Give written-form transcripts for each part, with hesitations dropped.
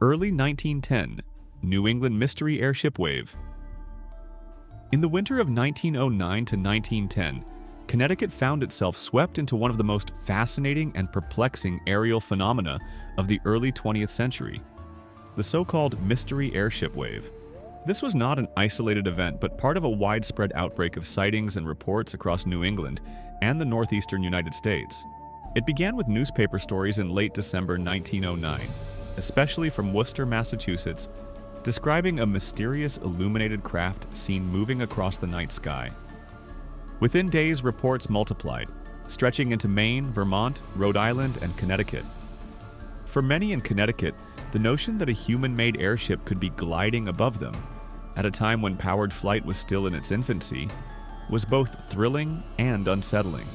Early 1910, New England mystery airship wave. In the winter of 1909 to 1910, Connecticut found itself swept into one of the most fascinating and perplexing aerial phenomena of the early 20th century, the so-called mystery airship wave. This was not an isolated event, but part of a widespread outbreak of sightings and reports across New England and the northeastern United States. It began with newspaper stories in late December 1909, especially from Worcester, Massachusetts, describing a mysterious illuminated craft seen moving across the night sky. Within days, reports multiplied, stretching into Maine, Vermont, Rhode Island, and Connecticut. For many in Connecticut, the notion that a human-made airship could be gliding above them, at a time when powered flight was still in its infancy, was both thrilling and unsettling.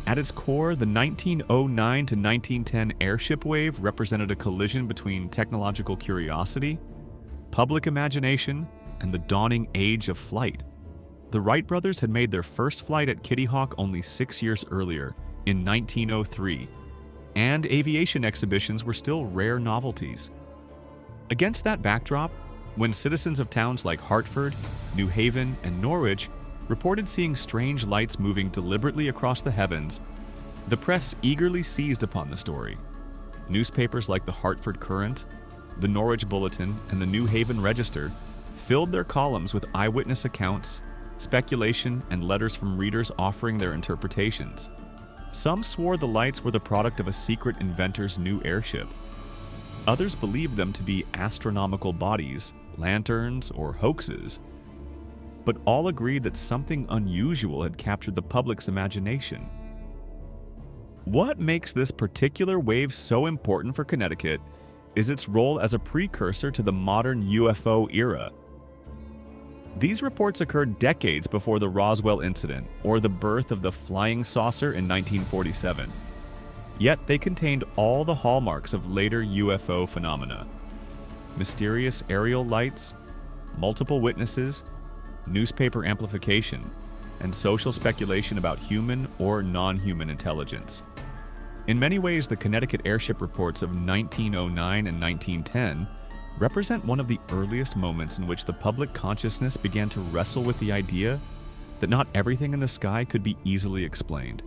At its core, the 1909 to 1910 airship wave represented a collision between technological curiosity, public imagination, and the dawning age of flight. The Wright brothers had made their first flight at Kitty Hawk only 6 years earlier, in 1903, and aviation exhibitions were still rare novelties. Against that backdrop, when citizens of towns like Hartford, New Haven, and Norwich reported seeing strange lights moving deliberately across the heavens, the press eagerly seized upon the story. Newspapers like the Hartford Courant, the Norwich Bulletin, and the New Haven Register filled their columns with eyewitness accounts, speculation, and letters from readers offering their interpretations. Some swore the lights were the product of a secret inventor's new airship. Others believed them to be astronomical bodies, lanterns, or hoaxes. But all agreed that something unusual had captured the public's imagination. What makes this particular wave so important for Connecticut is its role as a precursor to the modern UFO era. These reports occurred decades before the Roswell incident or the birth of the flying saucer in 1947. Yet they contained all the hallmarks of later UFO phenomena: mysterious aerial lights, multiple witnesses, newspaper amplification, and social speculation about human or non-human intelligence. In many ways, the Connecticut airship reports of 1909 and 1910 represent one of the earliest moments in which the public consciousness began to wrestle with the idea that not everything in the sky could be easily explained.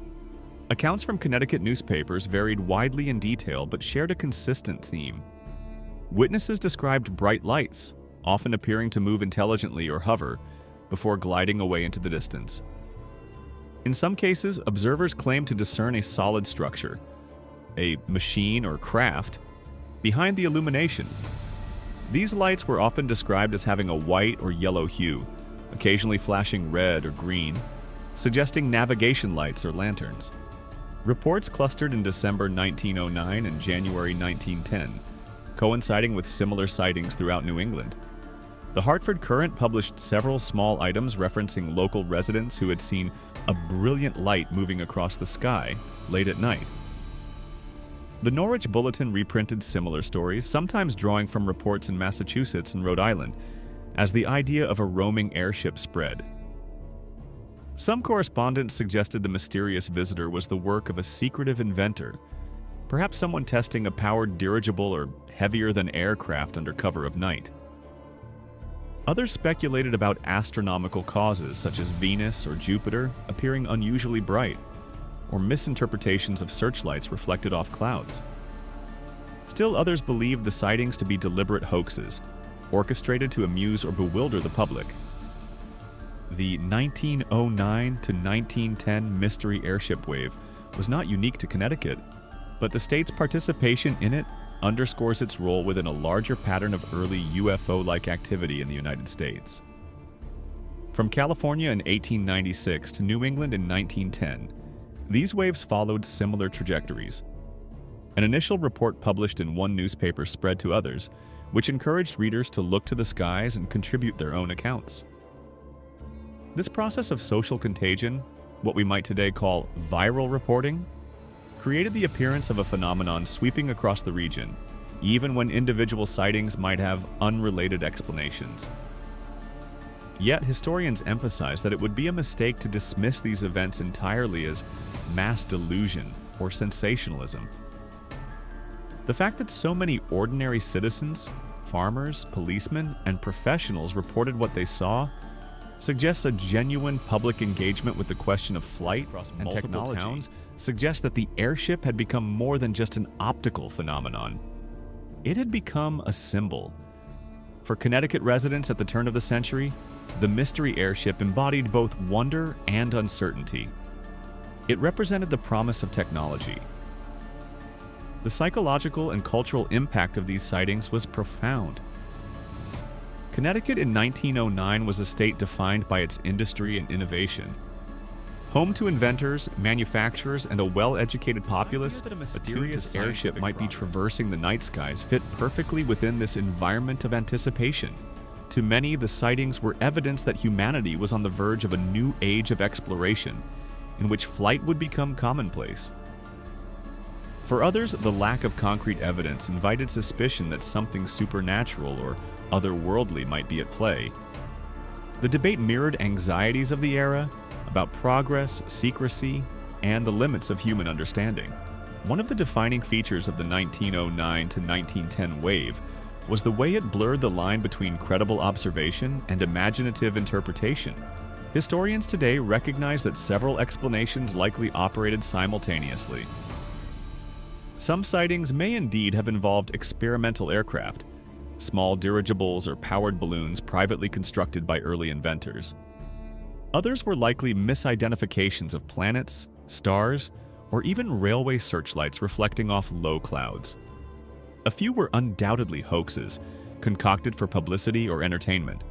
Accounts from Connecticut newspapers varied widely in detail but shared a consistent theme. Witnesses described bright lights, often appearing to move intelligently or hover, before gliding away into the distance. In some cases, observers claimed to discern a solid structure, a machine or craft, behind the illumination. These lights were often described as having a white or yellow hue, occasionally flashing red or green, suggesting navigation lights or lanterns. Reports clustered in December 1909 and January 1910, coinciding with similar sightings throughout New England. The Hartford Courant published several small items referencing local residents who had seen a brilliant light moving across the sky late at night. The Norwich Bulletin reprinted similar stories, sometimes drawing from reports in Massachusetts and Rhode Island, as the idea of a roaming airship spread. Some correspondents suggested the mysterious visitor was the work of a secretive inventor, perhaps someone testing a powered dirigible or heavier-than-air craft under cover of night. Others speculated about astronomical causes such as Venus or Jupiter appearing unusually bright, or misinterpretations of searchlights reflected off clouds. Still others believed the sightings to be deliberate hoaxes, orchestrated to amuse or bewilder the public. The 1909 to 1910 mystery airship wave was not unique to Connecticut, but the state's participation in it underscores its role within a larger pattern of early UFO-like activity in the United States. From California in 1896 to New England in 1910, these waves followed similar trajectories. An initial report published in one newspaper spread to others, which encouraged readers to look to the skies and contribute their own accounts. This process of social contagion, what we might today call viral reporting, created the appearance of a phenomenon sweeping across the region, even when individual sightings might have unrelated explanations. Yet historians emphasize that it would be a mistake to dismiss these events entirely as mass delusion or sensationalism. The fact that so many ordinary citizens, farmers, policemen, and professionals reported what they saw suggests a genuine public engagement with the question of flight and technology. Towns suggest that the airship had become more than just an optical phenomenon. It had become a symbol. For Connecticut residents at the turn of the century, the mystery airship embodied both wonder and uncertainty. It represented the promise of technology. The psychological and cultural impact of these sightings was profound. Connecticut in 1909 was a state defined by its industry and innovation. Home to inventors, manufacturers, and a well-educated populace, a mysterious airship might be traversing the night skies fit perfectly within this environment of anticipation. To many, the sightings were evidence that humanity was on the verge of a new age of exploration, in which flight would become commonplace. For others, the lack of concrete evidence invited suspicion that something supernatural or otherworldly might be at play. The debate mirrored anxieties of the era about progress, secrecy, and the limits of human understanding. One of the defining features of the 1909 to 1910 wave was the way it blurred the line between credible observation and imaginative interpretation. Historians today recognize that several explanations likely operated simultaneously. Some sightings may indeed have involved experimental aircraft, small dirigibles or powered balloons privately constructed by early inventors. Others were likely misidentifications of planets, stars, or even railway searchlights reflecting off low clouds. A few were undoubtedly hoaxes, concocted for publicity or entertainment.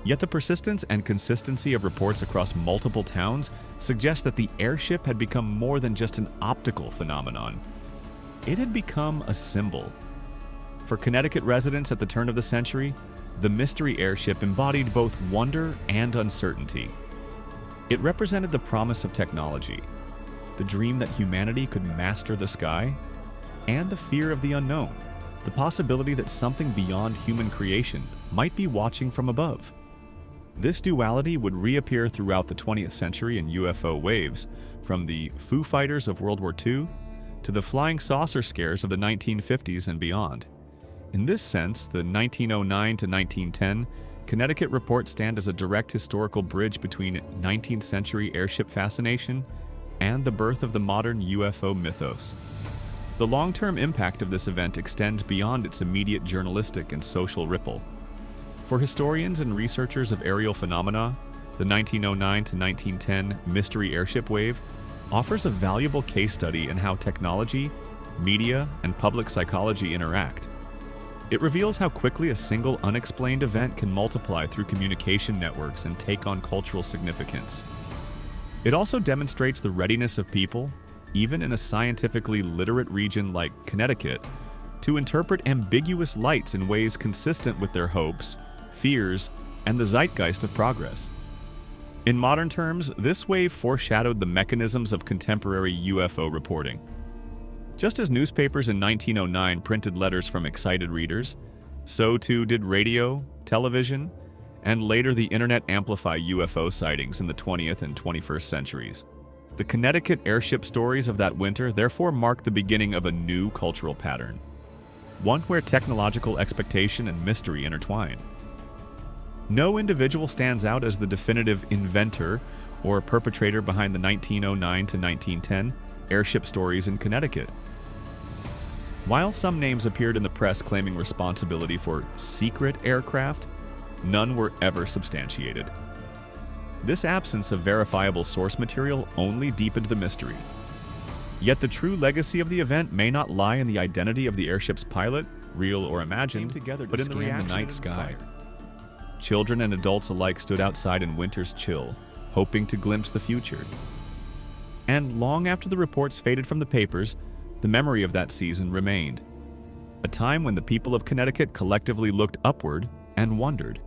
Yet the persistence and consistency of reports across multiple towns suggest that the airship had become more than just an optical phenomenon. It had become a symbol. For Connecticut residents at the turn of the century, the mystery airship embodied both wonder and uncertainty. It represented the promise of technology, the dream that humanity could master the sky, and the fear of the unknown, the possibility that something beyond human creation might be watching from above. This duality would reappear throughout the 20th century in UFO waves, from the Foo Fighters of World War II to the flying saucer scares of the 1950s and beyond. In this sense, the 1909 to 1910 Connecticut reports stand as a direct historical bridge between 19th century airship fascination and the birth of the modern UFO mythos. The long-term impact of this event extends beyond its immediate journalistic and social ripple. For historians and researchers of aerial phenomena, the 1909 to 1910 mystery airship wave offers a valuable case study in how technology, media, and public psychology interact. It reveals how quickly a single unexplained event can multiply through communication networks and take on cultural significance. It also demonstrates the readiness of people, even in a scientifically literate region like Connecticut, to interpret ambiguous lights in ways consistent with their hopes, fears, and the zeitgeist of progress. In modern terms, this wave foreshadowed the mechanisms of contemporary UFO reporting. Just as newspapers in 1909 printed letters from excited readers, so too did radio, television, and later the internet amplify UFO sightings in the 20th and 21st centuries. The Connecticut airship stories of that winter therefore mark the beginning of a new cultural pattern, one where technological expectation and mystery intertwine. No individual stands out as the definitive inventor or perpetrator behind the 1909 to 1910 airship stories in Connecticut. While some names appeared in the press claiming responsibility for secret aircraft, none were ever substantiated. This absence of verifiable source material only deepened the mystery. Yet the true legacy of the event may not lie in the identity of the airship's pilot, real or imagined, but in the night sky. Children and adults alike stood outside in winter's chill, hoping to glimpse the future. And long after the reports faded from the papers, the memory of that season remained. A time when the people of Connecticut collectively looked upward and wondered.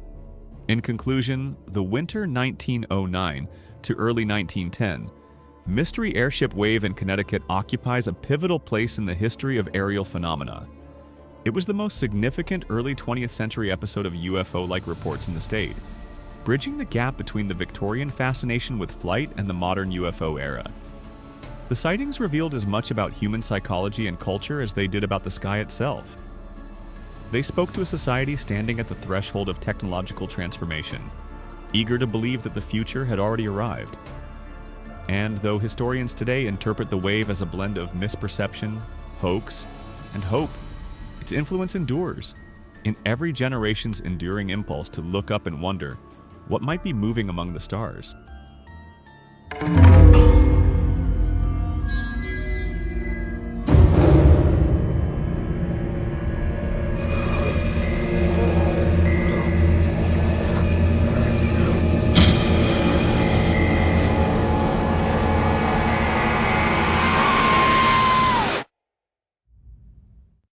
In conclusion, the winter 1909 to early 1910 mystery airship wave in Connecticut occupies a pivotal place in the history of aerial phenomena. It was the most significant early 20th century episode of UFO-like reports in the state, bridging the gap between the Victorian fascination with flight and the modern UFO era. The sightings revealed as much about human psychology and culture as they did about the sky itself. They spoke to a society standing at the threshold of technological transformation, eager to believe that the future had already arrived. And though historians today interpret the wave as a blend of misperception, hoax, and hope, its influence endures in every generation's enduring impulse to look up and wonder what might be moving among the stars.